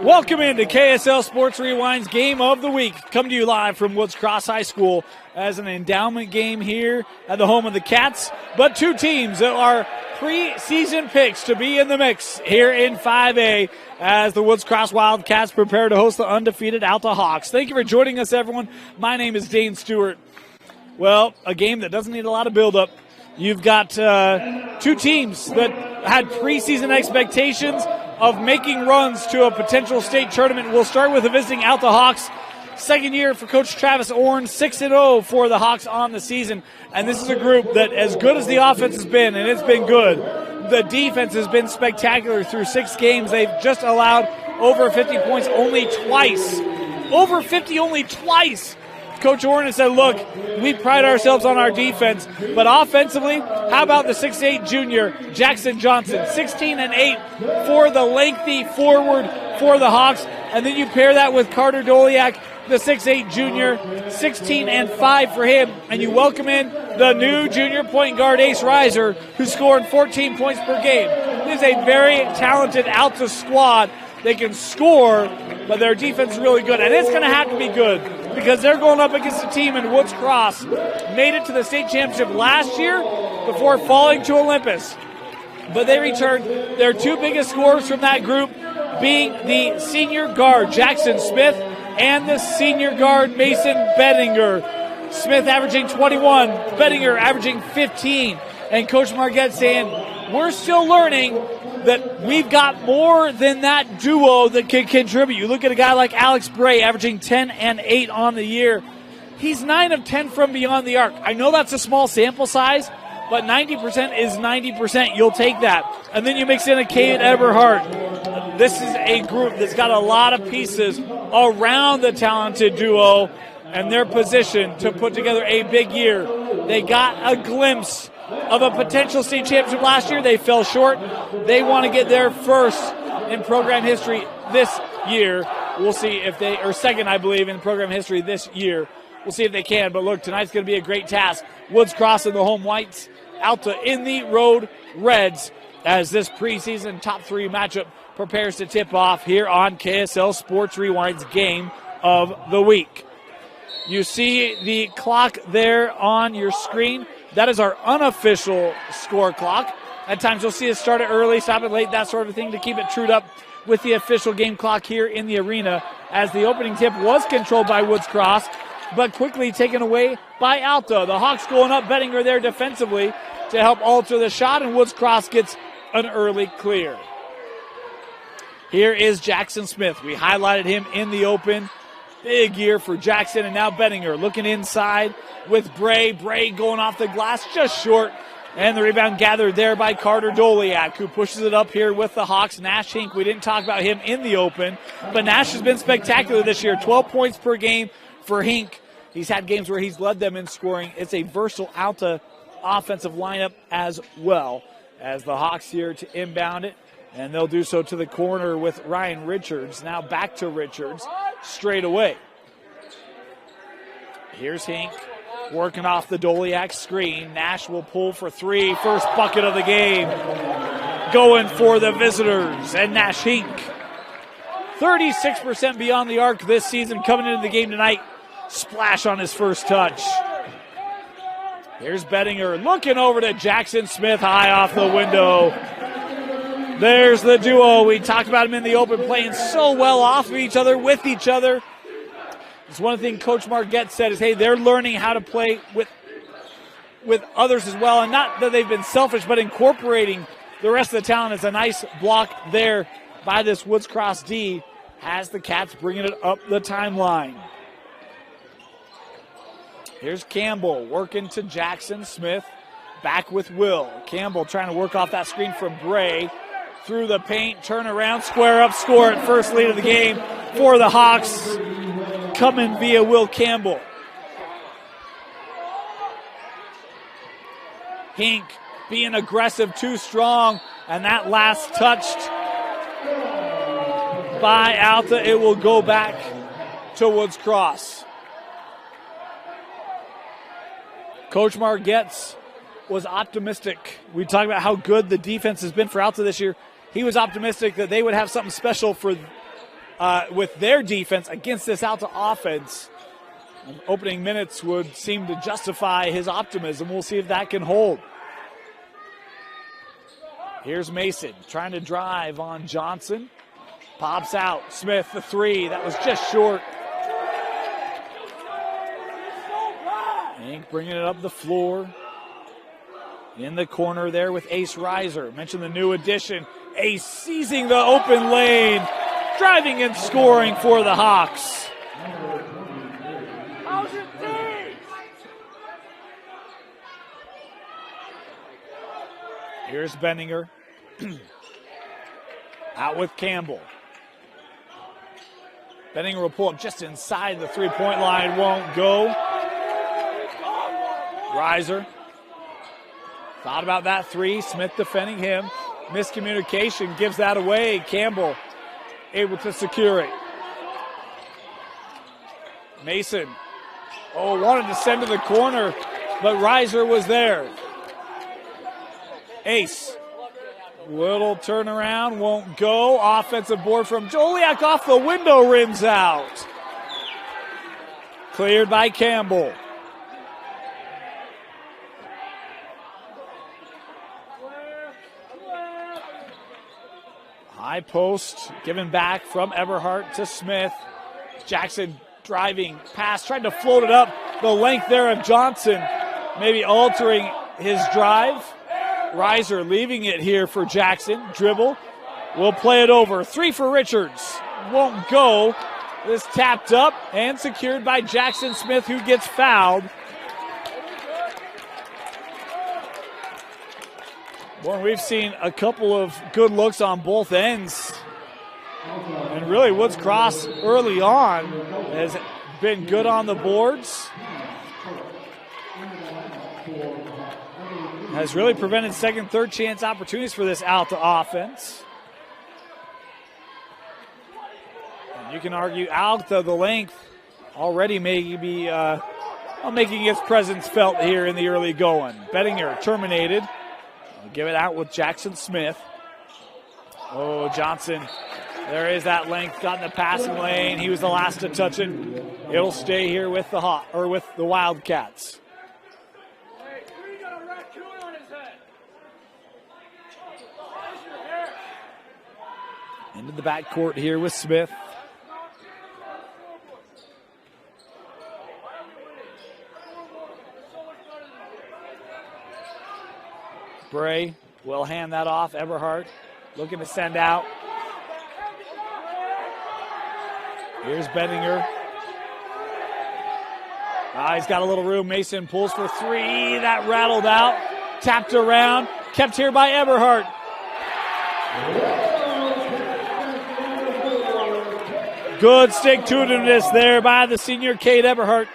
Welcome into KSL Sports Rewind's Game of the Week. Come to you live from Woods Cross High School as an endowment game here at the home of the Cats. But two teams that are preseason picks to be in the mix here in 5A as the Woods Cross Wildcats prepare to host the undefeated Alta Hawks. Thank you for joining us, everyone. My name is Dane Stewart. Well, a game that doesn't need a lot of build-up. You've got two teams that had preseason expectations of making runs to a potential state tournament. We'll start with the visiting Alta Hawks. Second year for Coach Travis Orn, 6-0 for the Hawks on the season. And this is a group that, as good as the offense has been, and it's been good, the defense has been spectacular through 6 games. They've just allowed over 50 points only twice. Over 50 only twice. Coach Orn has said, look, we pride ourselves on our defense, but offensively, how about the 6'8 junior, Jaxon Johnson, 16-8 for the lengthy forward for the Hawks, and then you pair that with Carter Doliak, the 6'8 junior, 16-5 for him, and you welcome in the new junior point guard, Ace Reiser, who scored 14 points per game. This is a very talented Alta squad. They can score, but their defense is really good, and it's going to have to be good because they're going up against a team in Woods Cross, made it to the state championship last year before falling to Olympus. But they returned their two biggest scorers from that group being the senior guard, Jaxon Smith, and the senior guard, Mason Bettinger. Smith averaging 21, Bettinger averaging 15. And Coach Marquette saying, we're still learning that we've got more than that duo that can contribute. You look at a guy like Alex Bray averaging 10 and 8 on the year. He's 9 of 10 from beyond the arc. I know that's a small sample size, but 90% is 90%. You'll take that. And then you mix in a Cade Eberhardt. This is a group that's got a lot of pieces around the talented duo and their position to put together a big year. They got a glimpse of a potential state championship last year. They fell short. They want to get their first in program history this year. We'll see if they, or second, I believe, in program history this year. We'll see if they can. But look, tonight's going to be a great task. Woods Cross in the home whites, Alta in the road reds, as this preseason top 3 matchup prepares to tip off here on KSL Sports Rewind's Game of the Week. You see the clock there on your screen. That is our unofficial score clock. At times you'll see us start it early, stop it late, that sort of thing to keep it trued up with the official game clock here in the arena, as the opening tip was controlled by Woods Cross, but quickly taken away by Alta. The Hawks going up, Bettinger there defensively to help alter the shot, and Woods Cross gets an early clear. Here is Jaxon Smith. We highlighted him in the open. Big year for Jaxon, and now Bettinger looking inside with Bray. Bray going off the glass just short, and the rebound gathered there by Carter Doliak, who pushes it up here with the Hawks. Nash Hink, we didn't talk about him in the open, but Nash has been spectacular this year. 12 points per game for Hink. He's had games where he's led them in scoring. It's a versatile Alta offensive lineup as well, as the Hawks here to inbound it, and they'll do so to the corner with Ryan Richards. Now back to Richards straight away. Here's Hink working off the Doliak screen. Nash will pull for 3. First bucket of the game going for the visitors. And Nash Hink, 36% beyond the arc this season, coming into the game tonight. Splash on his first touch. Here's Bettinger looking over to Jaxon Smith, high off the window. There's the duo. We talked about them in the open, playing so well off of each other, with each other. It's one thing Coach Marquette said is, hey, they're learning how to play with others as well. And not that they've been selfish, but incorporating the rest of the talent. It's a nice block there by this Woods Cross D as the Cats bringing it up the timeline. Here's Campbell working to Jaxon Smith. Back with Will. Campbell trying to work off that screen from Bray. Through the paint, turn around, square up, score it. First lead of the game for the Hawks, coming via Will Campbell. Hink being aggressive, too strong, and that last touched by Alta. It will go back to Woods Cross. Coach Marquette's was optimistic. We talked about how good the defense has been for Alta this year. He was optimistic that they would have something special for with their defense against this Alta offense. Opening minutes would seem to justify his optimism. We'll see if that can hold. Here's Mason trying to drive on Johnson. Pops out. Smith, the three. That was just short. Hank bringing it up the floor. In the corner there with Ace Reiser. Mentioned the new addition. Ace seizing the open lane. Driving and scoring for the Hawks. Here's Benninger. Out with Campbell. Benninger will pull up just inside the three-point line. Won't go. Reiser. Thought about that three. Smith defending him. Miscommunication gives that away. Campbell able to secure it. Mason. Oh, wanted to send to the corner, but Reiser was there. Ace. Little turnaround, won't go. Offensive board from Joliak off the window, rims out. Cleared by Campbell. High post, given back from Eberhardt to Smith. Jaxon driving pass, tried to float it up. The length there of Johnson, maybe altering his drive. Reiser leaving it here for Jaxon. Dribble. Will play it over. Three for Richards. Won't go. This tapped up and secured by Jaxon Smith, who gets fouled. Well, we've seen a couple of good looks on both ends. And really, Woods Cross early on has been good on the boards. Has really prevented second, third chance opportunities for this Alta offense. And you can argue Alta, the length, already maybe making its presence felt here in the early going. Bettinger terminated. I'll give it out with Jaxon Smith. Oh, Johnson. There is that length, got in the passing lane. He was the last to touch it. It'll stay here with the Wildcats. Into the backcourt here with Smith. Bray will hand that off. Eberhardt looking to send out. Here's Benninger. He's got a little room. Mason pulls for three. That rattled out. Tapped around. Kept here by Eberhardt. Good stick-to-itiveness there by the senior Cade Eberhardt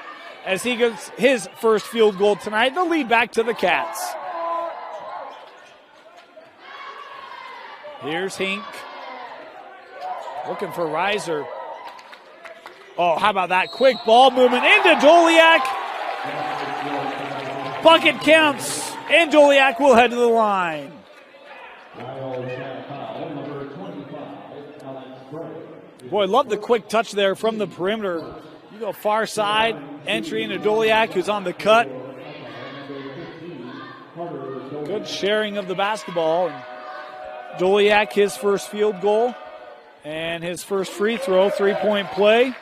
as he gets his first field goal tonight. The lead back to the Cats. Here's Hink. Looking for Reiser. Oh, how about that quick ball movement into Joliak. Bucket counts, and Joliak will head to the line. Boy, love the quick touch there from the perimeter. You go far side, entry into Joliak, who's on the cut. Good sharing of the basketball. Joliak, his first field goal and his first free throw, three-point play.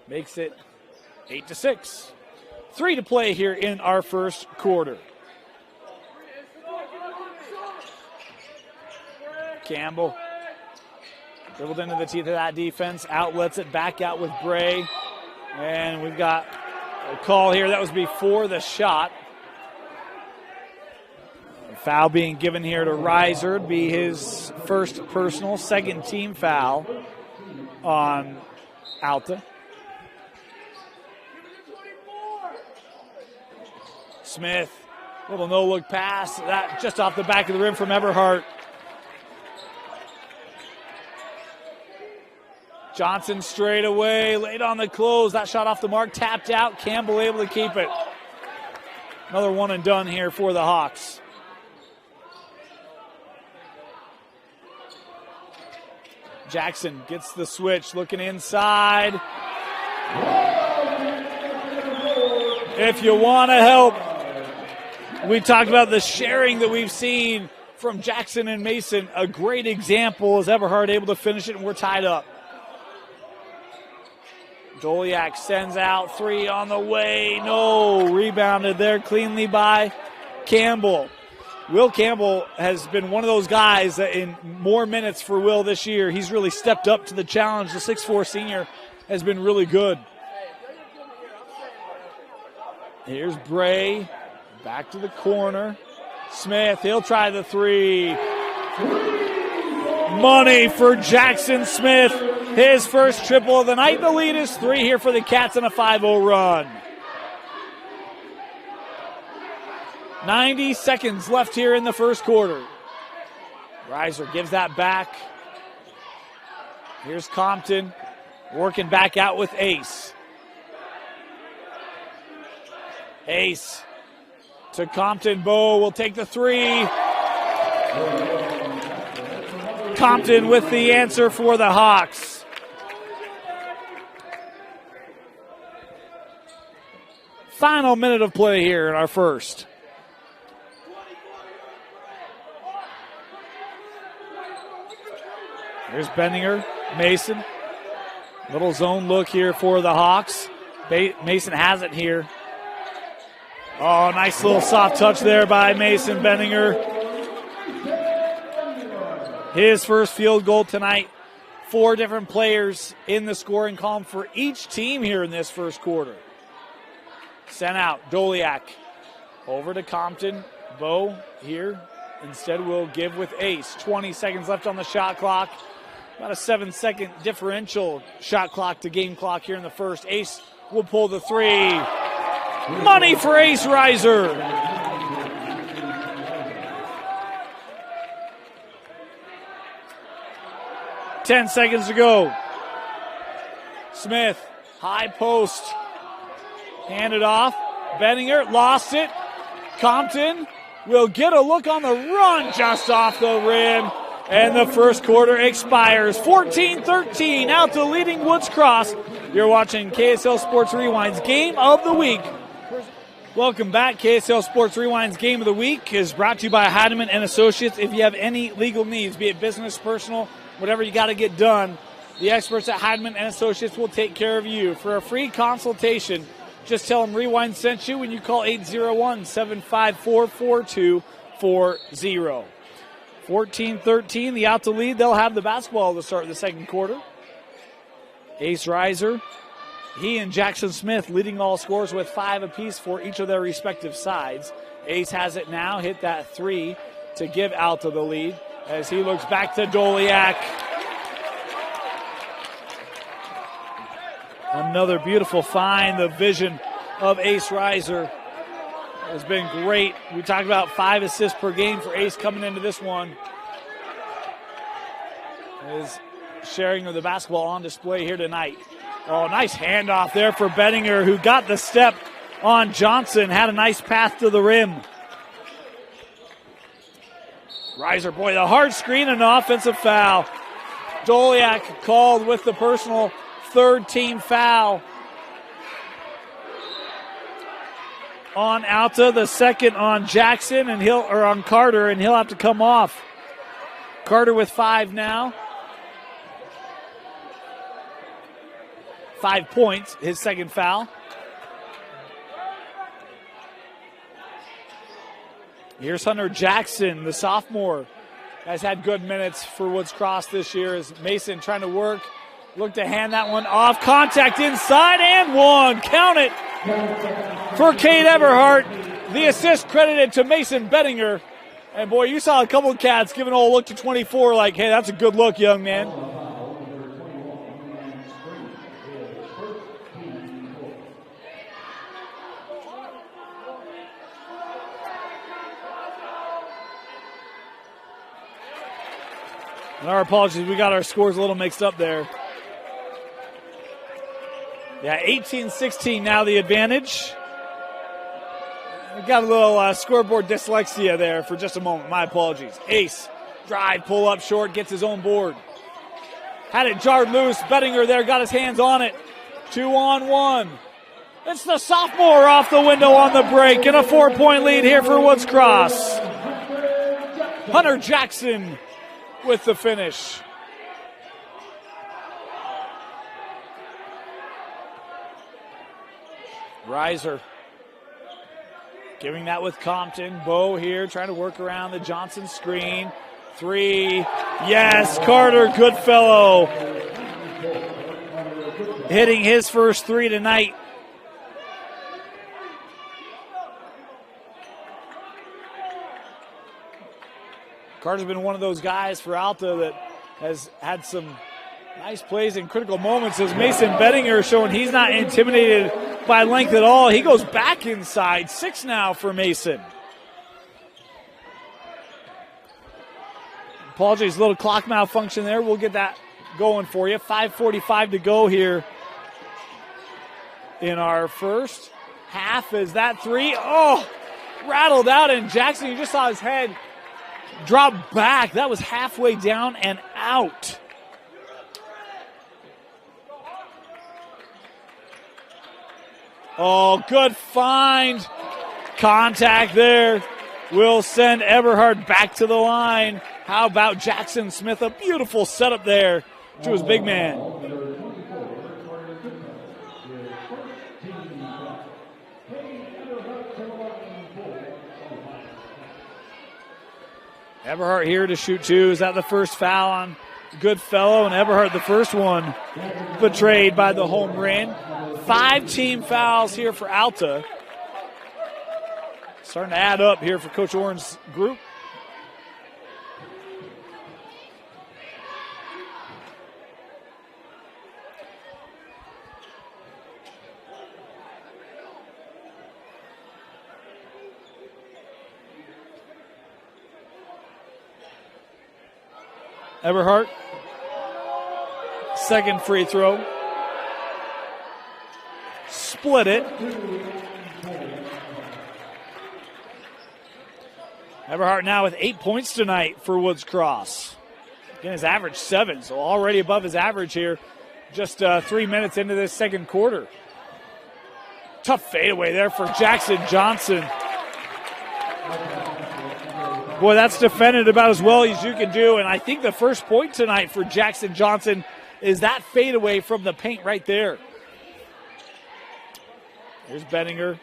Makes it 8-6. 3 to play here in our first quarter. Campbell dribbled into the teeth of that defense, outlets it back out with Bray. And we've got a call here. That was before the shot. A foul being given here to Reiser. It'd be his first personal, second team foul on Alta. Smith, little no-look pass. That just off the back of the rim from Eberhardt. Johnson straight away, late on the close. That shot off the mark, tapped out. Campbell able to keep it. Another one and done here for the Hawks. Jaxon gets the switch, looking inside. If you want to help, we talked about the sharing that we've seen from Jaxon and Mason. A great example is Everhart able to finish it, and we're tied up. Doliak sends out three on the way. No, rebounded there cleanly by Campbell. Will Campbell has been one of those guys that in more minutes for Will this year. He's really stepped up to the challenge. The 6'4 senior has been really good. Here's Bray, back to the corner. Smith, he'll try the three. Money for Jaxon Smith. His first triple of the night. The lead is 3 here for the Cats on a 5-0 run. 90 seconds left here in the first quarter. Reiser gives that back. Here's Compton working back out with Ace. Ace to Compton. Bo will take the three. Compton with the answer for the Hawks. Final minute of play here in our first. Here's Benninger, Mason. Little zone look here for the Hawks. Mason has it here. Oh, nice little soft touch there by Mason Benninger. His first field goal tonight. 4 different players in the scoring column for each team here in this first quarter. Sent out, Doliak. Over to Compton. Bo here. Instead will give with Ace. 20 seconds left on the shot clock. About a 7-second differential shot clock to game clock here in the first. Ace will pull the three. Money for Ace Reiser. Ten seconds to go. Smith, high post. Handed off. Benninger lost it. Compton will get a look on the run just off the rim. And the first quarter expires. 14-13 out to leading Woods Cross. You're watching KSL Sports Rewind's Game of the Week. Welcome back. KSL Sports Rewind's Game of the Week is brought to you by Heidemann and Associates. If you have any legal needs, be it business, personal, whatever you got to get done, the experts at Heidemann and Associates will take care of you. For a free consultation, just tell them Rewind sent you when you call 801-754-4240. 14-13, the Alta lead. They'll have the basketball to start the second quarter. Ace Reiser, he and Jaxon Smith leading all scores with 5 apiece for each of their respective sides. Ace has it now, hit that three to give Alta the lead as he looks back to Doliak. Another beautiful find. The vision of Ace Reiser has been great. We talked about 5 assists per game for Ace coming into this one. His sharing of the basketball on display here tonight. Oh, nice handoff there for Benninger, who got the step on Johnson. Had a nice path to the rim. Reiser, boy, the hard screen and offensive foul. Doliak called with the personal third team foul on Alta, the second on Jaxon and on Carter, and he'll have to come off. Carter with 5 now. 5 points, his second foul. Here's Hunter Jaxon, the sophomore, has had good minutes for Woods Cross this year as Mason trying to work. Look to hand that one off. Contact inside and one. Count it for Cade Everhart. The assist credited to Mason Benninger. And boy, you saw a couple of cats giving a look to 24 like, hey, that's a good look, young man. And our apologies, we got our scores a little mixed up there. Yeah, 18-16 now the advantage. We got a little scoreboard dyslexia there for just a moment. My apologies. Ace, drive, pull up short, gets his own board. Had it jarred loose. Bettinger there got his hands on it. 2-on-1. It's the sophomore off the window on the break, and a 4-point lead here for Woods Cross. Hunter Jaxon with the finish. Reiser giving that with Compton. Bo here trying to work around the Johnson screen. 3. Yes, Carter Goodfellow hitting his first 3 tonight. Carter's been one of those guys for Alta that has had some nice plays in critical moments, as Mason Bettinger showing he's not intimidated by length at all. He goes back inside. 6 now for Mason. Apologies, little clock malfunction there. We'll get that going for you. 5:45 to go here in our first half. Is that 3? Oh, rattled out, and Jaxon, you just saw his head drop back. That was halfway down and out. Oh, good find. Contact there will send Eberhard back to the line. How about Jaxon Smith? A beautiful setup there to his big man. Eberhard here to shoot 2. Is that the first foul on Goodfellow? And Eberhard, the first one betrayed by the home run. 5 team fouls here for Alta. Starting to add up here for Coach Orrin's group. Eberhard, second free throw. Split it. Eberhard now with 8 points tonight for Woods Cross. Again, his average 7, so already above his average here. Just 3 minutes into this second quarter. Tough fadeaway there for Jaxon Johnson. Boy, that's defended about as well as you can do, and I think the first point tonight for Jaxon Johnson is that fadeaway from the paint right there. Here's Bettinger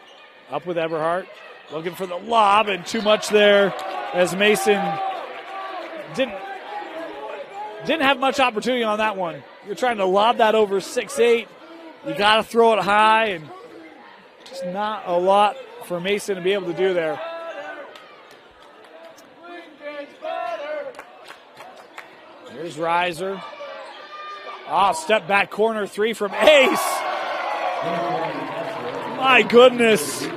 up with Eberhard, looking for the lob, and too much there as Mason didn't have much opportunity on that one. You're trying to lob that over 6'8". You got to throw it high, and just not a lot for Mason to be able to do there. Here's Reiser. Step back corner 3 from Ace. My goodness.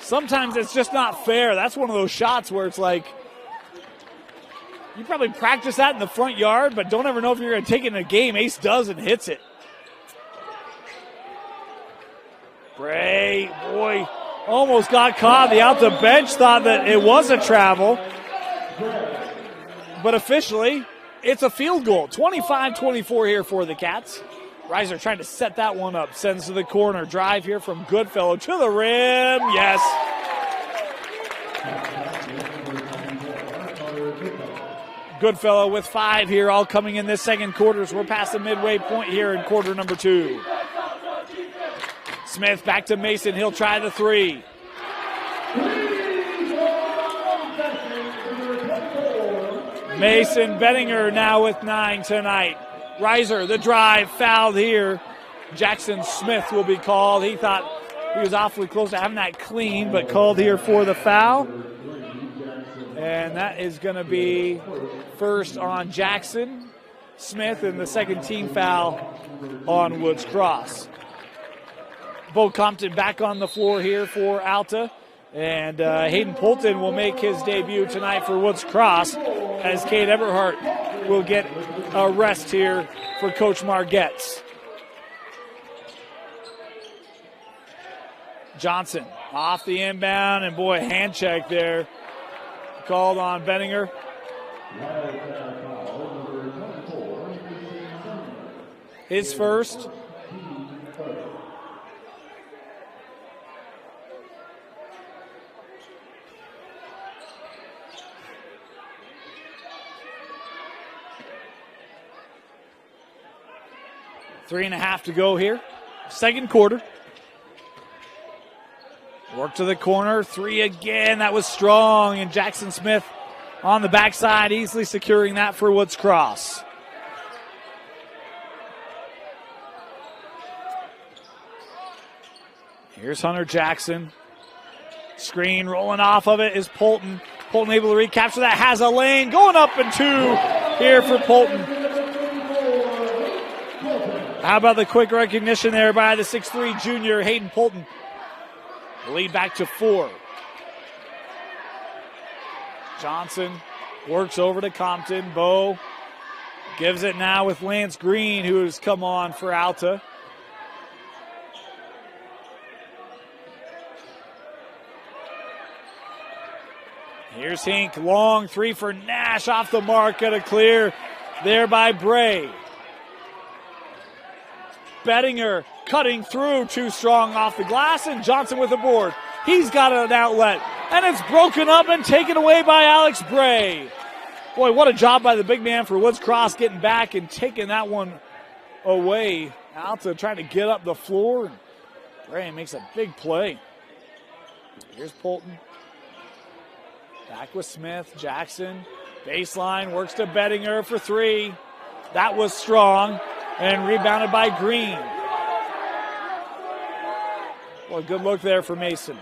Sometimes it's just not fair. That's one of those shots where it's like, you probably practice that in the front yard, but don't ever know if you're going to take it in a game. Ace does and hits it. Bray, boy, almost got caught. The Alta bench thought that it was a travel. But officially, it's a field goal. 25-24 here for the Cats. Reiser trying to set that one up. Sends to the corner. Drive here from Goodfellow to the rim. Yes. Goodfellow with 5 here, all coming in this second quarter. So we're past the midway point here in quarter number 2. Smith back to Mason. He'll try the 3. Mason Bettinger now with 9 tonight. Reiser, the drive, fouled here. Jaxon Smith will be called. He thought he was awfully close to having that clean, but called here for the foul. And that is going to be first on Jaxon Smith and the second team foul on Woods Cross. Bo Compton back on the floor here for Alta. And Hayden Polton will make his debut tonight for Woods Cross, as Cade Eberhard will get a rest here for Coach Margetts. Johnson off the inbound, and boy, hand check there called on Bettinger. His first. Three and a half to go here. Second quarter. Work to the corner. Three again. That was strong. And Jaxon Smith on the backside, easily securing that for Woods Cross. Here's Hunter Jaxon. Screen rolling off of it is Polton. Polton able to recapture that. Has a lane. Going up and two here for Polton. How about the quick recognition there by the 6'3 junior Hayden Polton. Lead back to 4. Johnson works over to Compton. Bo gives it now with Lance Green, who has come on for Alta. Here's Hink. Long three for Nash. Off the mark. Got a clear there by Bray. Bettinger cutting through, too strong off the glass, and Johnson with the board. He's got an outlet, and it's broken up and taken away by Alex Bray. Boy, what a job by the big man for Woods Cross getting back and taking that one away. Alta trying to get up the floor. Bray makes a big play. Here's Polton. Back with Smith. Jaxon. Baseline, works to Bettinger for 3. That was strong. And rebounded by Green. Well, good look there for Mason.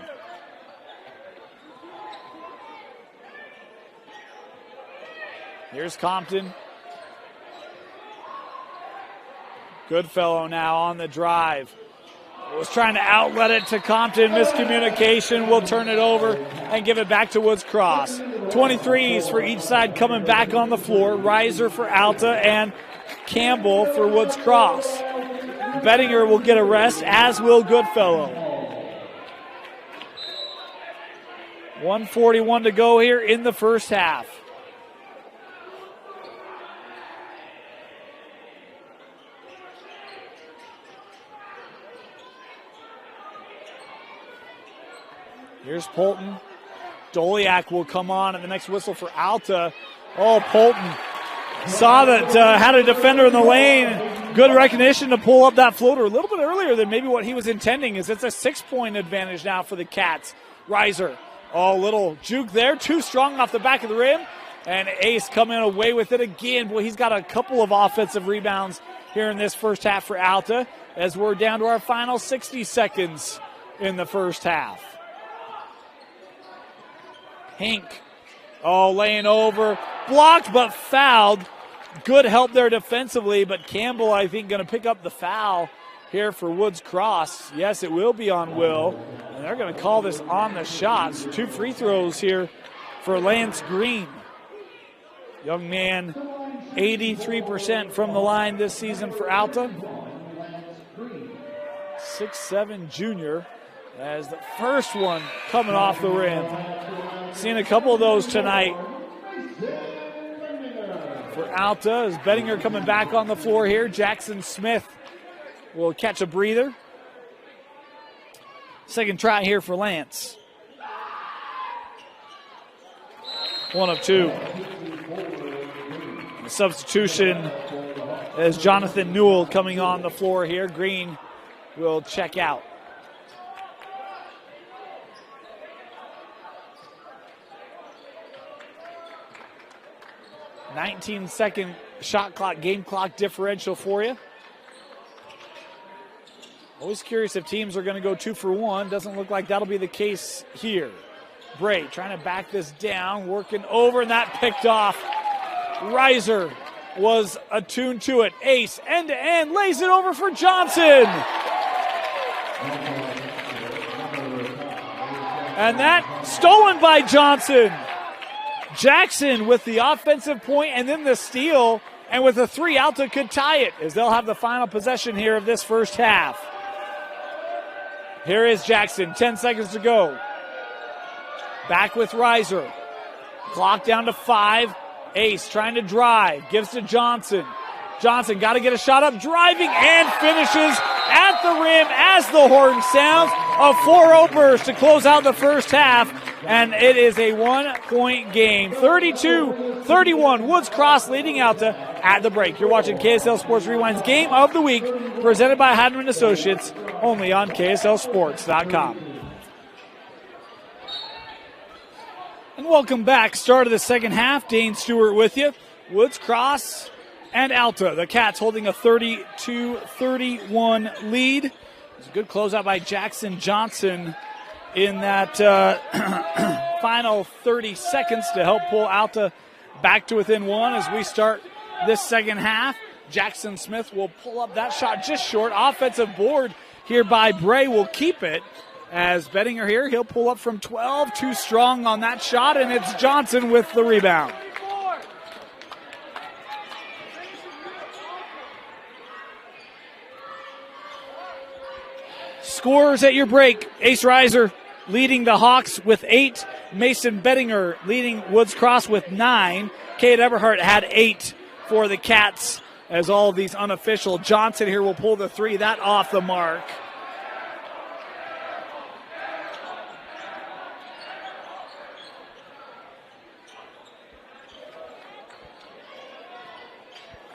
Here's Compton. Goodfellow now on the drive. Was trying to outlet it to Compton. Miscommunication. We'll turn it over and give it back to Woods Cross. 23s for each side coming back on the floor. Reiser for Alta and Campbell for Woods Cross. Bettinger will get a rest, as will Goodfellow. 1:41 to go here in the first half. Here's Polton. Doliak will come on at the next whistle for Alta. Oh, Polton saw that, had a defender in the lane. Good recognition to pull up that floater a little bit earlier than maybe what he was intending, as it's a 6-point advantage now for the Cats. Reiser, oh, little juke there, too strong off the back of the rim. And Ace coming away with it again. Boy, he's got a couple of offensive rebounds here in this first half for Alta, as we're down to our final 60 seconds in the first half. Hink, oh, laying over, blocked but fouled. Good help there defensively, but Campbell, I think, going to pick up the foul here for Woods Cross. Yes, it will be on Will, and they're going to call this on the shots. 2 free throws here for Lance Green. Young man, 83% from the line this season for Alta. 6'7" junior, as the first one coming off the rim. Seen a couple of those tonight for Alta, as Bettinger coming back on the floor here. Jaxon Smith will catch a breather. Second try here for Lance. 1 of 2. The substitution as Jonathan Newell coming on the floor here. Green will check out. 19-second shot clock, game clock differential for you. Always curious if teams are going to go 2 for 1. Doesn't look like that'll be the case here. Bray trying to back this down, working over, and that picked off. Reiser was attuned to it. Ace, end-to-end, lays it over for Johnson. And that stolen by Johnson. Jaxon with the offensive point and then the steal, and with a 3, Alta could tie it, as they'll have the final possession here of this first half. Here is Jaxon, 10 seconds to go. Back with Reiser. Clock down to 5. Ace trying to drive, gives to Johnson. Johnson got to get a shot up, driving and finishes at the rim as the horn sounds. A 4-0 burst to close out the first half, and it is a 1-point game. 32-31, Woods Cross leading Alta at the break. You're watching KSL Sports Rewind's Game of the Week, presented by Hadman Associates, only on KSLSports.com. And welcome back. Start of the second half. Dane Stewart with you. Woods Cross and Alta. The Cats holding a 32-31 lead. It's a good closeout by Jaxon Johnson in that final 30 seconds to help pull Alta back to within one as we start this second half. Jackson Smith will pull up that shot just short. Offensive board here by Bray will keep it. As Bettinger here, he'll pull up from 12, too strong on that shot, and it's Johnson with the rebound. Scores at your break. Ace Reiser leading the Hawks with 8. Mason Bettinger leading Woods Cross with 9. Cade Eberhardt had 8 for the Cats as all of these unofficial. Johnson here will pull the 3. That off the mark.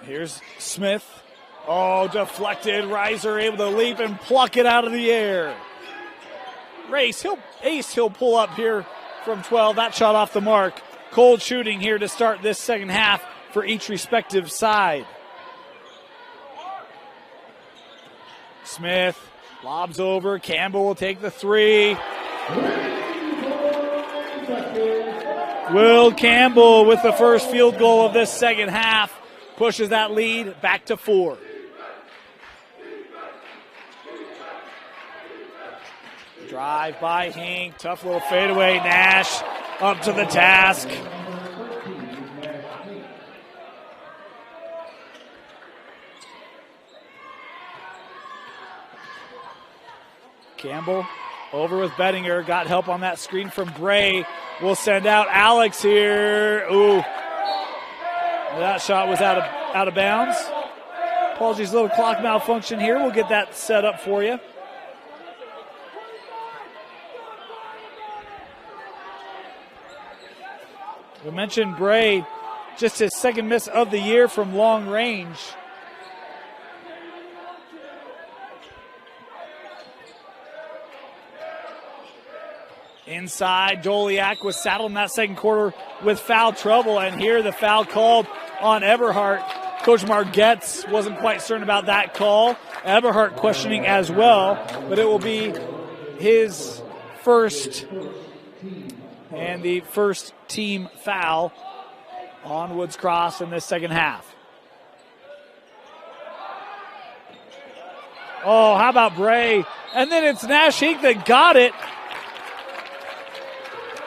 Here's Smith. Oh, deflected. Reiser able to leap and pluck it out of the air. Ace, he'll pull up here from 12. That shot off the mark. Cold shooting here to start this second half for each respective side. Smith lobs over. Campbell will take the 3. Will Campbell with the first field goal of this second half. Pushes that lead back to 4. Drive by Hink. Tough little fadeaway. Nash up to the task. Campbell over with Bettinger. Got help on that screen from Bray. We'll send out Alex here. Ooh. That shot was out of bounds. Apologies, little clock malfunction here. We'll get that set up for you. We mentioned Bray, just his second miss of the year from long range. Inside, Joliak was saddled in that second quarter with foul trouble, and here the foul called on Eberhardt. Coach Margetts wasn't quite certain about that call. Eberhardt questioning as well, but it will be his first and the first team foul on Woods Cross in this second half. Oh, how about Bray? And then it's Nash Hink that got it.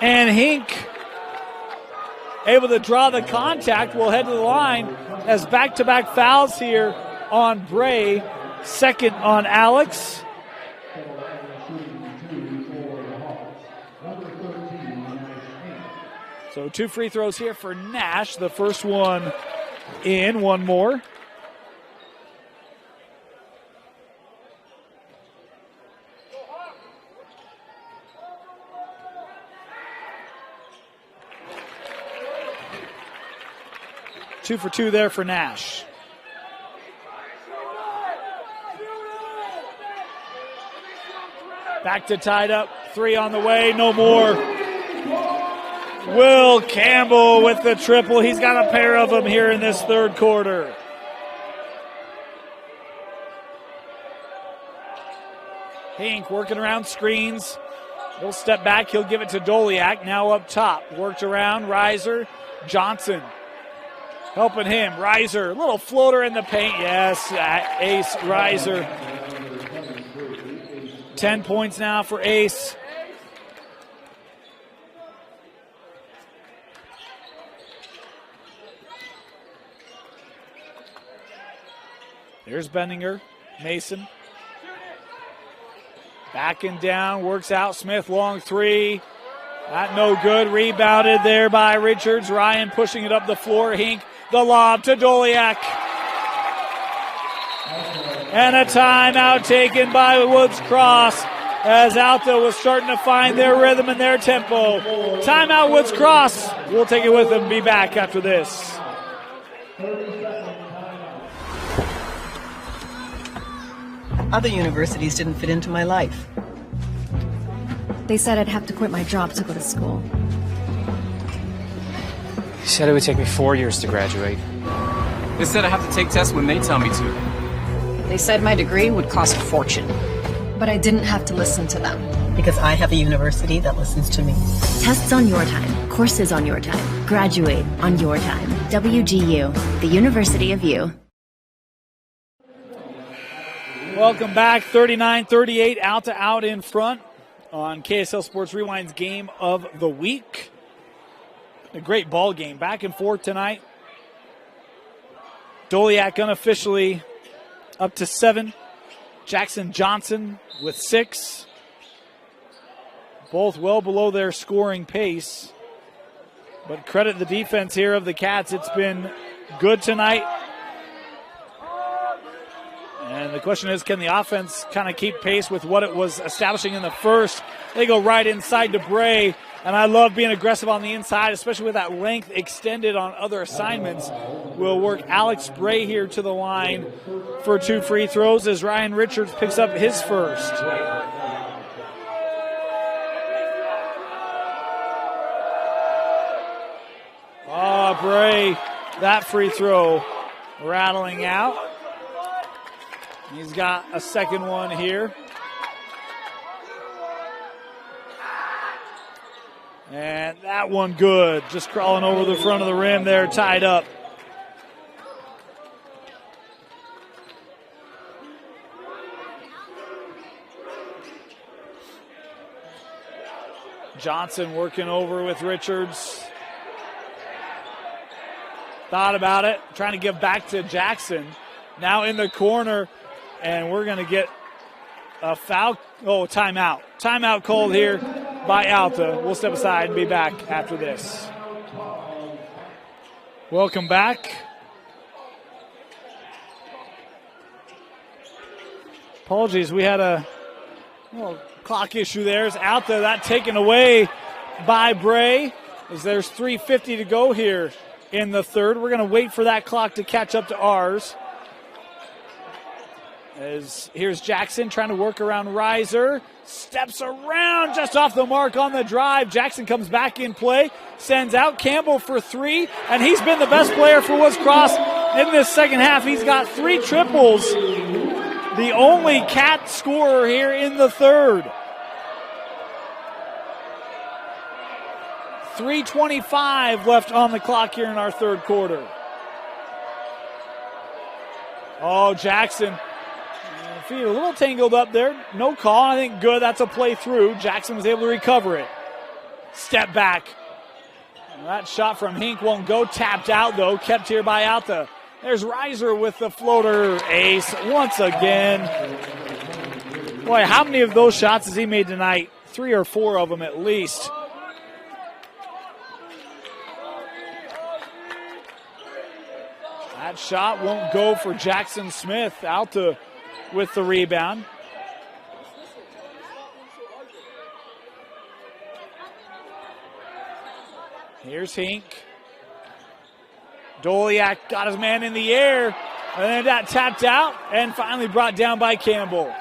And Hink able to draw the contact, will head to the line as back-to-back fouls here on Bray. Second on Alex. So 2 free throws here for Nash. The first one in, one more. Two for 2 there for Nash. Back to tied up. 3 on the way. No more. Will Campbell with the triple. He's got a pair of them here in this third quarter. Hink working around screens. He'll step back. He'll give it to Doliak. Now up top. Worked around. Reiser. Johnson helping him. Reiser. Little floater in the paint. Yes. Ace Reiser. 10 points now for Ace. There's Bendinger. Mason. Backing down, works out. Smith, long three. That no good. Rebounded there by Richards. Ryan pushing it up the floor. Hink, the lob to Doliak. And a timeout taken by Woods Cross as Alta was starting to find their rhythm and their tempo. Timeout Woods Cross. We'll take it with them and be back after this. Other universities didn't fit into my life. They said I'd have to quit my job to go to school. They said it would take me 4 years to graduate. They said I have to take tests when they tell me to. They said my degree would cost a fortune. But I didn't have to listen to them. Because I have a university that listens to me. Tests on your time, courses on your time, graduate on your time. WGU, the University of You. Welcome back, 39-38, Alta out in front on KSL Sports Rewind's Game of the Week. A great ball game, back and forth tonight. Doliak unofficially up to 7. Jaxon Johnson with 6. Both well below their scoring pace. But credit the defense here of the Cats. It's been good tonight. And the question is, can the offense kind of keep pace with what it was establishing in the first? They go right inside to Bray. And I love being aggressive on the inside, especially with that length extended on other assignments. We'll work Alex Bray here to the line for 2 free throws as Ryan Richards picks up his first. Oh, Bray, that free throw rattling out. He's got a second one here. And that one good. Just crawling over the front of the rim there, tied up. Johnson working over with Richards. Thought about it, trying to give back to Jaxon. Now in the corner, and we're going to get a foul. Oh, timeout. Timeout called here by Alta. We'll step aside and be back after this. Welcome back. Apologies, we had a little clock issue there. It's Alta, that taken away by Bray as there's 3:50 to go here in the third. We're going to wait for that clock to catch up to ours. As here's Jaxon trying to work around Reiser. Steps around just off the mark on the drive. Jaxon comes back in play. Sends out Campbell for 3. And he's been the best player for Woods Cross in this second half. He's got 3 triples. The only Cat scorer here in the third. 3:25 left on the clock here in our third quarter. Oh, Jaxon. Feet a little tangled up there. No call. I think good. That's a play through. Jaxon was able to recover it. Step back. That shot from Hink won't go. Tapped out, though. Kept here by Alta. There's Reiser with the floater. Ace once again. Boy, how many of those shots has he made tonight? 3 or 4 of them at least. That shot won't go for Jaxon Smith. Alta with the rebound. Here's Hink. Doliak got his man in the air, and then that tapped out and finally brought down by Campbell.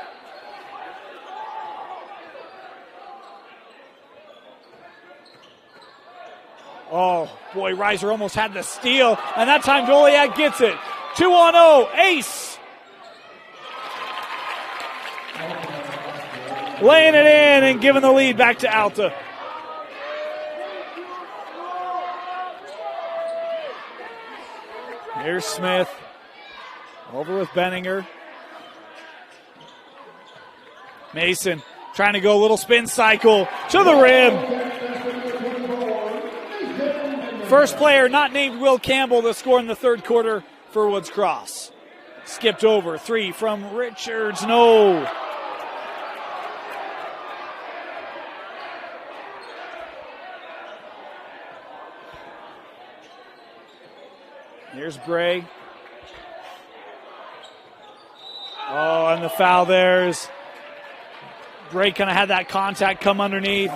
Oh, boy, Reiser almost had the steal, and that time Doliak gets it. 2-on-0, ace. Laying it in and giving the lead back to Alta. Here's Smith. Over with Benninger. Mason trying to go a little spin cycle to the rim. First player not named Will Campbell to score in the third quarter for Woods Cross. Skipped over. 3 from Richards. No. Here's Bray. Oh, and the foul there is Bray kind of had that contact come underneath.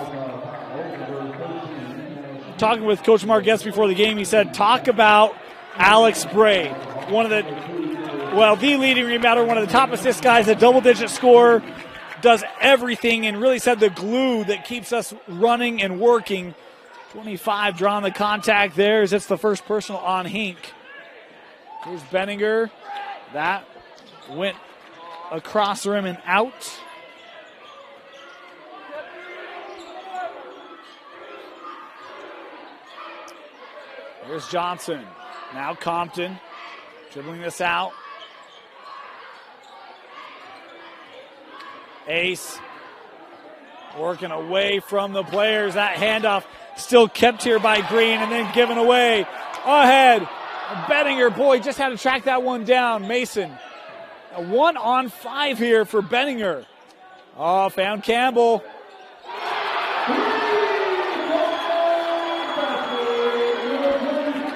Talking with Coach Marquez before the game, he said, talk about Alex Bray, the leading rebounder, one of the top assist guys, a double-digit scorer, does everything, and really said the glue that keeps us running and working. 25 drawing the contact there as it's the first personal on Hink. Here's Benninger. That went across the rim and out. Here's Johnson. Now Compton dribbling this out. Ace working away from the players. That handoff still kept here by Green and then given away. Ahead. Benninger, boy, just had to track that one down. Mason. A 1-on-5 here for Benninger. Oh, found Campbell.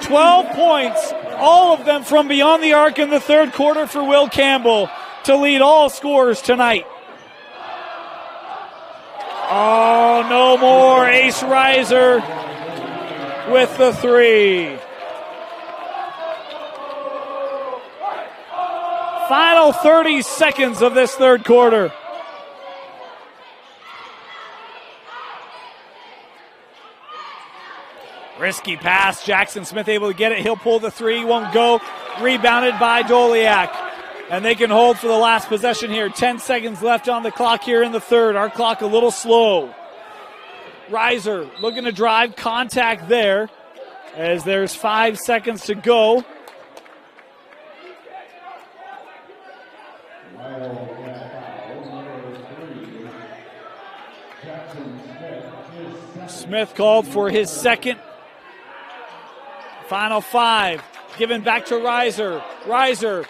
$12 points, all of them from beyond the arc in the third quarter for Will Campbell to lead all scorers tonight. Oh, no more. Ace Reiser with the three. Final 30 seconds of this third quarter. Risky pass. Jaxon Smith able to get it. He'll pull the three. Won't go. Rebounded by Doliak. And they can hold for the last possession here. 10 seconds left on the clock here in the third. Our clock a little slow. Reiser looking to drive. Contact there as there's 5 seconds to go. Smith called for his second. Final 5. Given back to Reiser. Reiser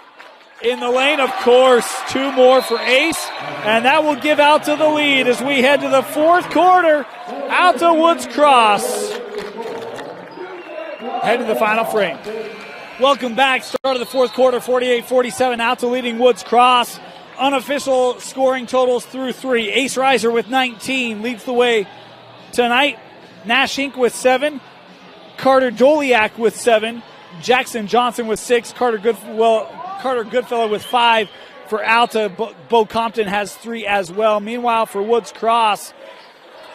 in the lane, of course. 2 more for Ace. And that will give Alta the lead as we head to the fourth quarter. Alta Woods Cross. Head to the final frame. Welcome back. Start of the fourth quarter, 48-47. Alta leading Woods Cross. Unofficial scoring totals through 3. Ace Reiser with 19 leads the way tonight. Nash Hink with 7. Carter Doliak with 7. Jackson Johnson with 6. Carter Goodfellow with 5 for Alta. Bo Compton has 3 as well. Meanwhile, for Woods Cross,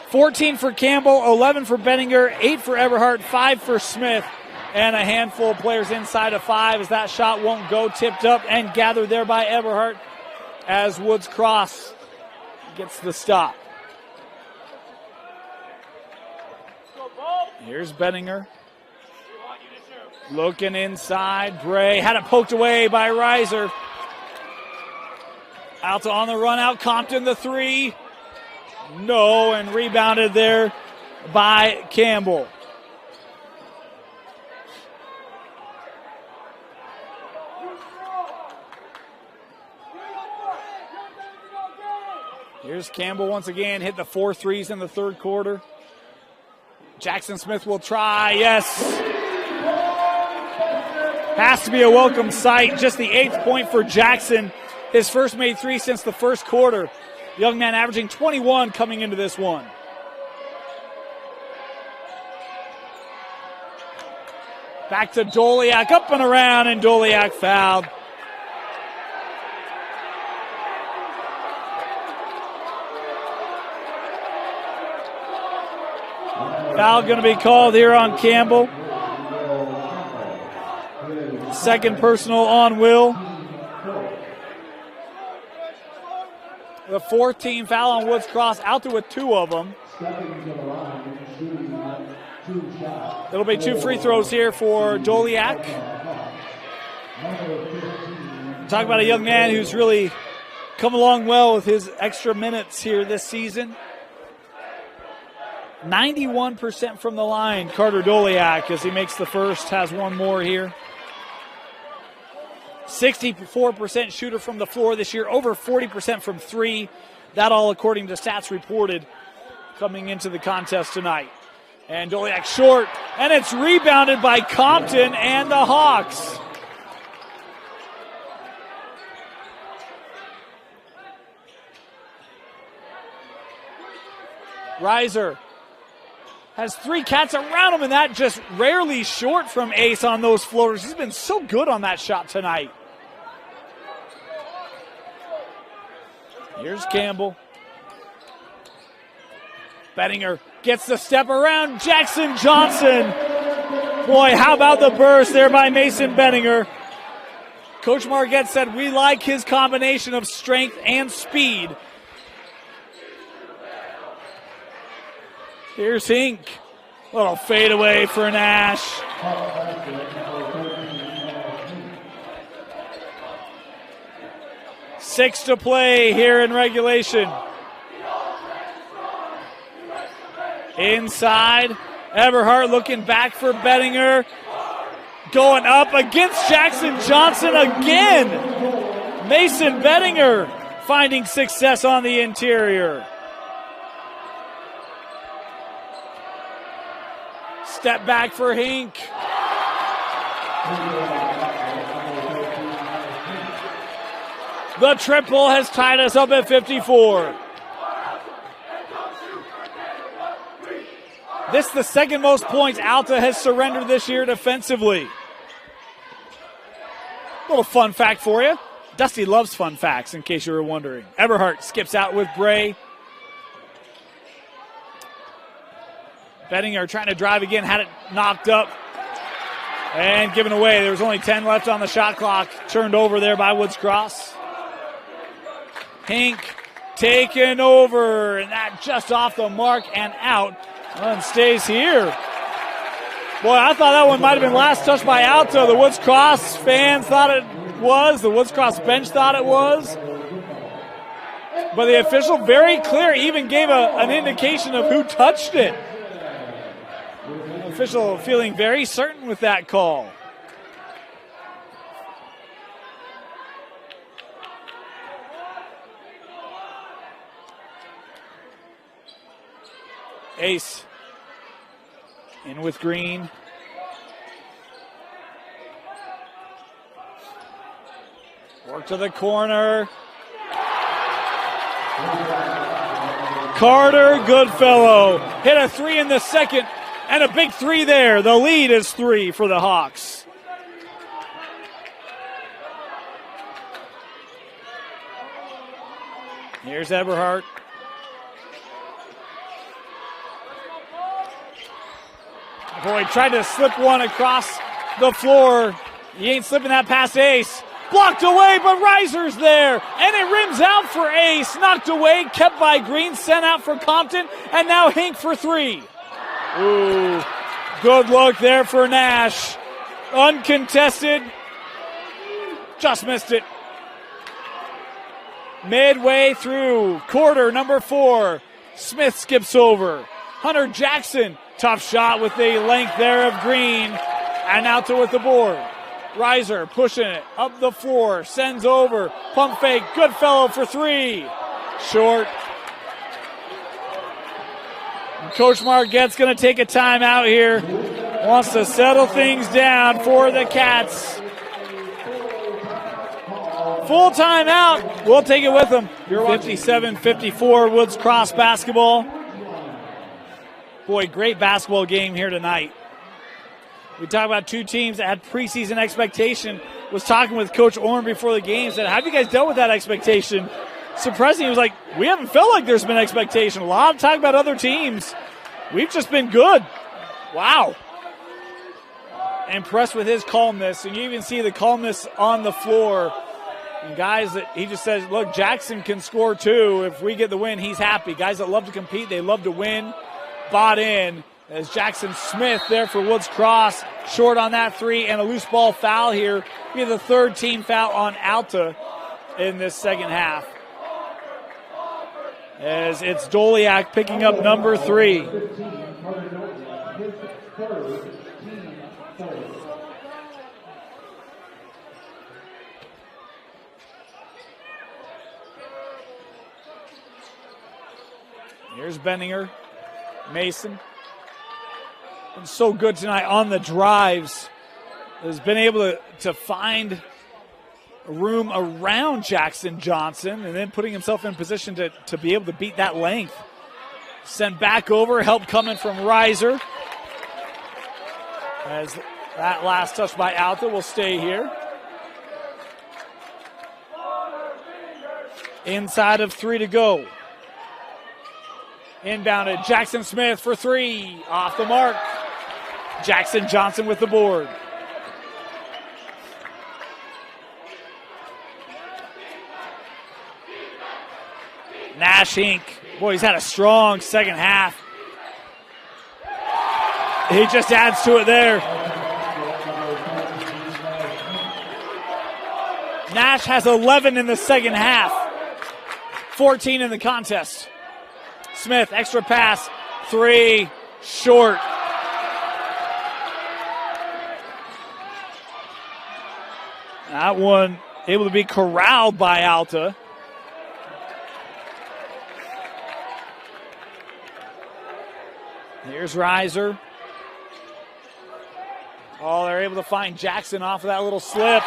14 for Campbell, 11 for Benninger, 8 for Eberhardt, 5 for Smith, and a handful of players inside of 5 as that shot won't go. Tipped up and gathered there by Eberhardt as Woods Cross gets the stop. Here's Benninger. Looking inside. Bray had it poked away by Reiser. Alta on the run out. Compton the 3. No, and rebounded there by Campbell. Here's Campbell once again. Hit the 4 threes in the third quarter. Jaxon Smith will try. Yes. Has to be a welcome sight. Just the 8th point for Jaxon. His first made 3 since the first quarter. Young man averaging 21 coming into this one. Back to Doliak. Up and around, and Doliak fouled. Foul going to be called here on Campbell. Second personal on Will. The 4th team foul on Woods Cross. Alta with 2 of them. It'll be 2 free throws here for Doliak. Talk about a young man who's really come along well with his extra minutes here this season. 91% from the line, Carter Doliak, as he makes the first, has 1 more here. 64% shooter from the floor this year, over 40% from 3. That all according to stats reported coming into the contest tonight. And Doliak short, and it's rebounded by Compton and the Hawks. Reiser has 3 Cats around him, and that just rarely short from Ace on those floaters. He's been so good on that shot tonight. Here's Campbell. Bettinger gets the step around Jaxon Johnson. Boy, how about the burst there by Mason Bettinger. Coach Marquette said we like his combination of strength and speed. Here's Hink. Little fadeaway for Nash. Six to play here in regulation. Inside, Everhart looking back for Bettinger. Going up against Jaxon Johnson again. Mason Bettinger finding success on the interior. Step back for Hink. The triple has tied us up at 54. This is the second most points Alta has surrendered this year defensively. Little fun fact for you. Dusty loves fun facts, in case you were wondering. Everhart skips out with Bray. Bettinger trying to drive again, had it knocked up and given away. There was only 10 left on the shot clock. Turned over there by Woods Cross. Hink taken over, and that just off the mark and out. And stays here. Boy, I thought that one might have been last touched by Alta. The Woods Cross fans thought it was. The Woods Cross bench thought it was. But the official very clear, even gave an indication of who touched it. The official feeling very certain with that call. Ace in with Green. Work to the corner. Carter Goodfellow hit a 3 in the second, and a big 3 there. The lead is 3 for the Hawks. Here's Eberhardt. Boy, tried to slip one across the floor. He ain't slipping that past Ace. Blocked away, but Reiser's there. And it rims out for Ace. Knocked away, kept by Green, sent out for Compton, and now Hink for 3. Ooh, good look there for Nash. Uncontested. Just missed it. Midway through quarter number 4. Smith skips over. Hunter Jaxon. Tough shot with the length there of Green. And Alta with the board. Reiser pushing it up the floor. Sends over. Pump fake. Goodfellow for 3. Short. And Coach Marquette's going to take a timeout here. Wants to settle things down for the Cats. Full timeout. We'll take it with them. 57-54 Woods Cross basketball. Boy, great basketball game here tonight. We talk about two teams that had preseason expectation. Was talking with Coach Orn before the game. Said, how have you guys dealt with that expectation? Surprising, he was like, we haven't felt like there's been expectation. A lot of talk about other teams. We've just been good. Wow. Impressed with his calmness. And you even see the calmness on the floor. And guys that he just says, look, Jaxon can score too. If we get the win, he's happy. Guys that love to compete, they love to win. Bought in as Jaxon Smith there for Woods Cross. Short on that 3 and a loose ball foul here. Be the third team foul on Alta in this second half. As it's Doliak picking up number 3. Here's Benninger. Mason been so good tonight on the drives. Has been able to find room around Jaxon Johnson and then putting himself in position to be able to beat that length. Sent back over, help coming from Reiser. As that last touch by Alta will stay here. Inside of 3 to go. Inbounded, Jackson Smith for 3. Off the mark. Jaxon Johnson with the board. Nash Hink. Boy, he's had a strong second half. He just adds to it there. Nash has 11 in the second half. 14 in the contest. Smith, extra pass. 3, short. That one able to be corralled by Alta. Here's Reiser. Oh, they're able to find Jaxon off of that little slip.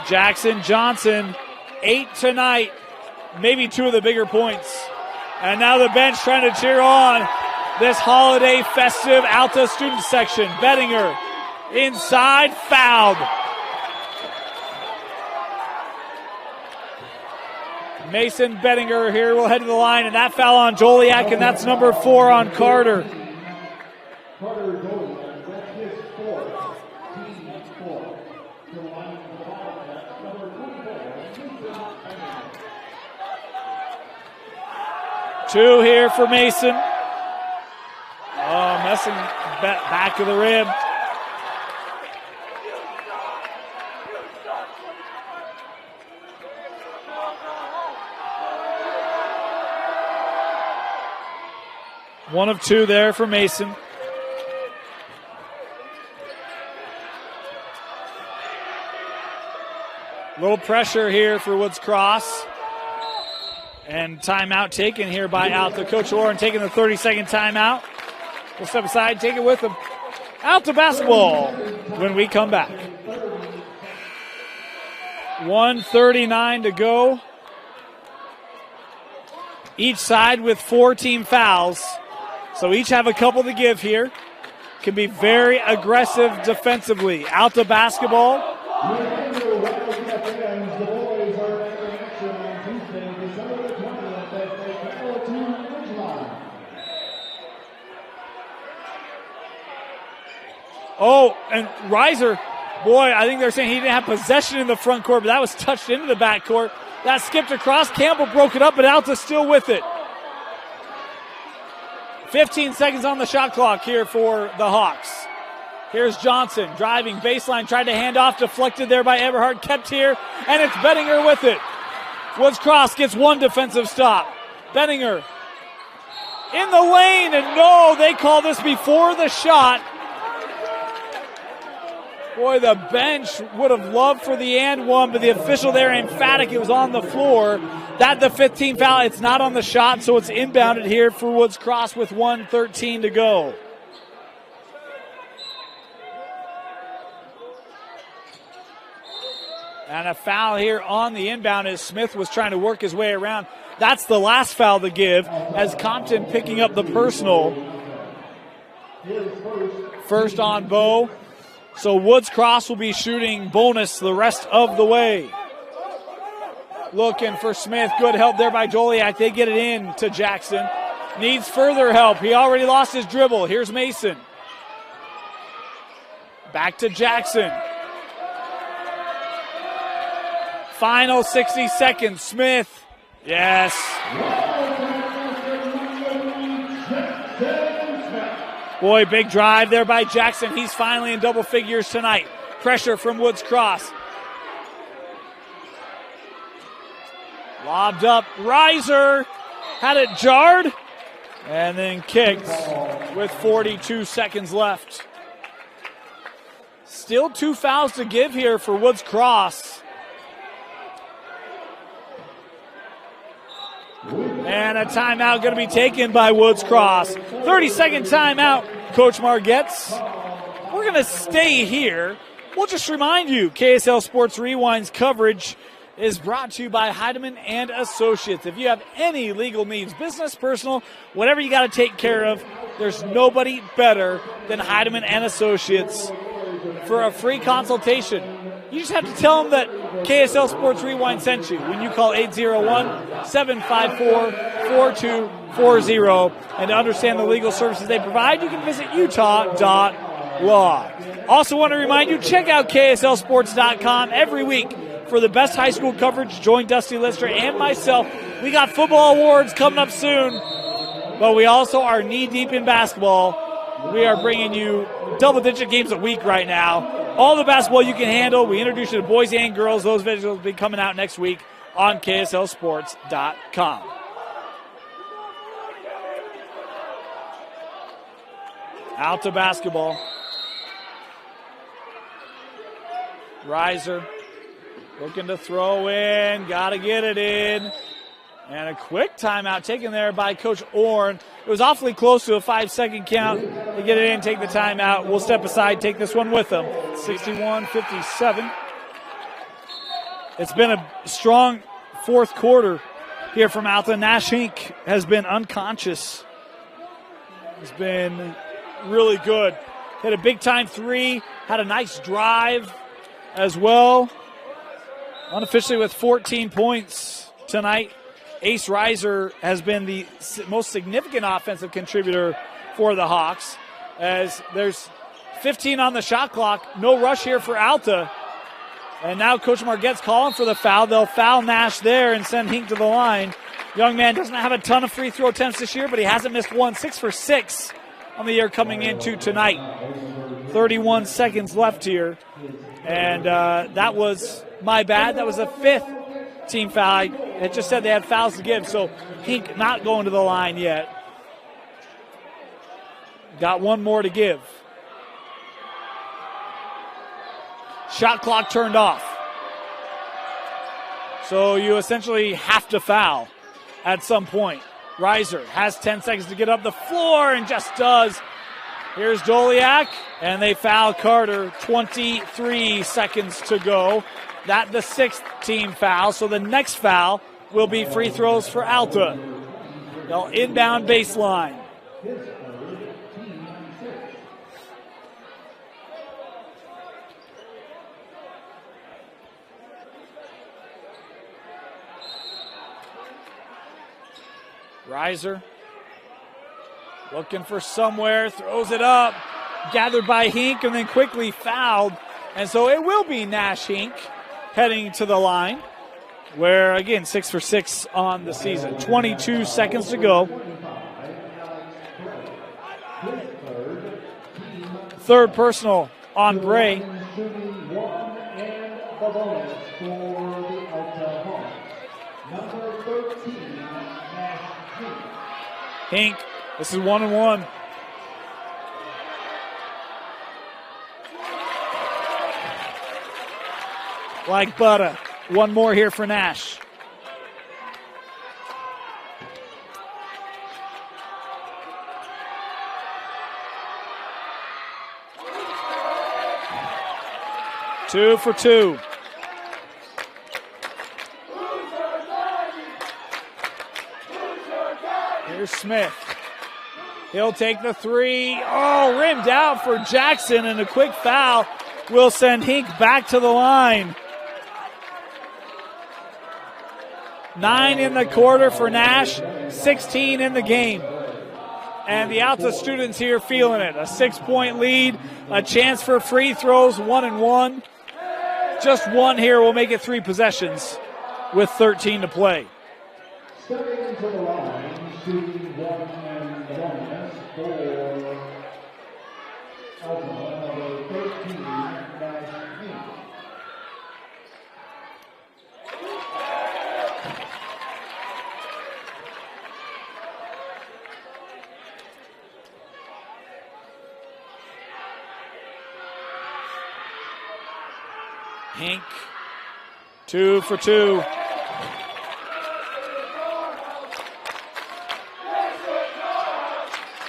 Jaxon Johnson, 8 tonight, maybe 2 of the bigger points. And now the bench trying to cheer on this holiday festive Alta student section. Bettinger inside, fouled. Mason Bettinger here will head to the line, and that foul on Joliak, and that's number 4 on Carter. Two here for Mason. Oh, messing back of the rim. One of 2 there for Mason. Little pressure here for Woods Cross. And timeout taken here by Alta. Coach Warren taking the 30-second timeout. We'll step aside, take it with him. Alta basketball when we come back. 1:39 to go. Each side with 4 team fouls. So each have a couple to give here. Can be very aggressive defensively. Alta basketball. Oh, and Reiser, boy, I think they're saying he didn't have possession in the front court, but that was touched into the back court. That skipped across. Campbell broke it up, but Alta's still with it. 15 seconds on the shot clock here for the Hawks. Here's Johnson driving baseline, tried to hand off, deflected there by Eberhardt, kept here, and it's Bettinger with it. Woods Cross gets 1 defensive stop. Bettinger in the lane, and no, they call this before the shot. Boy, the bench would have loved for the and one, but the official there emphatic it was on the floor. That the 15th foul, it's not on the shot, so it's inbounded here for Woods Cross with 1:13 to go. And a foul here on the inbound as Smith was trying to work his way around. That's the last foul to give as Compton picking up the personal. First on Bo. So Woods Cross will be shooting bonus the rest of the way. Looking for Smith. Good help there by Joliak. They get it in to Jaxon. Needs further help. He already lost his dribble. Here's Mason. Back to Jaxon. Final 60 seconds. Smith. Yes. Boy, big drive there by Jaxon. He's finally in double figures tonight. Pressure from Woods Cross. Lobbed up. Reiser had it jarred and then kicked with 42 seconds left. Still 2 fouls to give here for Woods Cross. And a timeout going to be taken by Woods Cross. 30-second timeout, Coach Margetts. We're going to stay here. We'll just remind you, KSL Sports Rewind's coverage is brought to you by Heidemann and Associates. If you have any legal needs, business, personal, whatever you got to take care of, there's nobody better than Heidemann and Associates for a free consultation. You just have to tell them that KSL Sports Rewind sent you when you call 801-754-4240. And to understand the legal services they provide, you can visit utah.law. Also want to remind you, check out KSLSports.com every week for the best high school coverage. Join Dusty Lister and myself. We got football awards coming up soon, but we also are knee-deep in basketball. We are bringing you double-digit games a week right now. All the basketball you can handle. We introduce you to boys and girls. Those videos will be coming out next week on KSLSports.com. Alta basketball. Reiser looking to throw in. Got to get it in. And a quick timeout taken there by Coach Orn. It was awfully close to a 5-second count. They get it in, take the timeout. We'll step aside, take this one with them. 61-57. It's been a strong fourth quarter here from Alta. Nash Hink has been unconscious. He's been really good. Hit a big-time three. Had a nice drive as well. Unofficially with 14 points tonight. Ace Reiser has been the most significant offensive contributor for the Hawks, as there's 15 on the shot clock. No rush here for Alta. And now Coach Margette's calling for the foul. They'll foul Nash there and send Hink to the line. Young man doesn't have a ton of free throw attempts this year, but he hasn't missed one. 6 for 6 on the year coming into tonight. 31 seconds left here. And that was my bad. That was a 5th team foul. It just said they had fouls to give, so Hink not going to the line yet. Got one more to give. Shot clock turned off. So you essentially have to foul at some point. Reiser has 10 seconds to get up the floor and just does. Here's Doliak, and they foul Carter. 23 seconds to go. That the 6th team foul, so the next foul will be free throws for Alta. They'll inbound baseline. Reiser looking for somewhere, throws it up, gathered by Hink, and then quickly fouled. And so it will be Nash Hink heading to the line, where, again, 6 for 6 on the season. 22 seconds to go. Third personal on Bray. Hink, this is 1-1. Like butter. One more here for Nash. Two for two. Here's Smith. He'll take the three. Oh, rimmed out for Jaxon, and a quick foul will send Hink back to the line. 9 in the quarter for Nash, 16 in the game. And the Alta students here feeling it. A 6-point lead, a chance for free throws, 1-1. Just one here will make it 3 possessions with 13 to play. Stepping into the line, shooting 1 and bonus for Alta, number 13, Nash Hink. Hink, 2 for 2.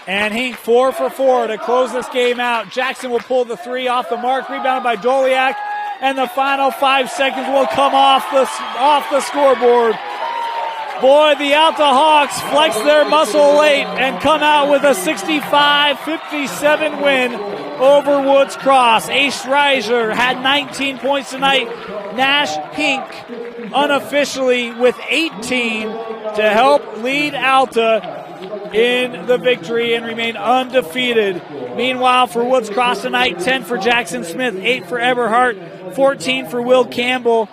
And Hink 4 for 4 to close this game out. Jaxon will pull the three off the mark, rebounded by Doliak, and the final 5 seconds will come off the scoreboard. Boy, the Alta Hawks flex their muscle late and come out with a 65-57 win over Woods Cross. Ace Reiser had 19 points tonight. Nash Hink unofficially with 18 to help lead Alta in the victory and remain undefeated. Meanwhile, for Woods Cross tonight, 10 for Jaxon Smith, 8 for Eberhardt, 14 for Will Campbell,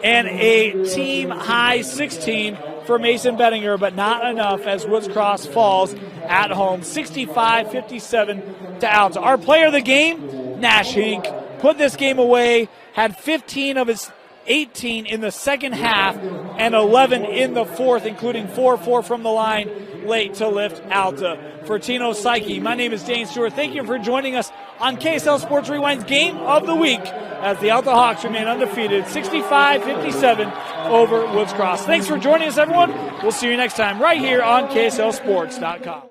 and a team-high 16 for Mason Bettinger, but not enough as Woods Cross falls at home, 65-57 to Alta. Our player of the game, Nash Hink, put this game away, had 15 of his 18 in the second half and 11 in the fourth, including 4-4 from the line late to lift Alta. For Tino Psyche, my name is Dane Stewart. Thank you for joining us on KSL Sports Rewind's Game of the Week as the Alta Hawks remain undefeated, 65-57 over Woods Cross. Thanks for joining us, everyone. We'll see you next time right here on KSLSports.com.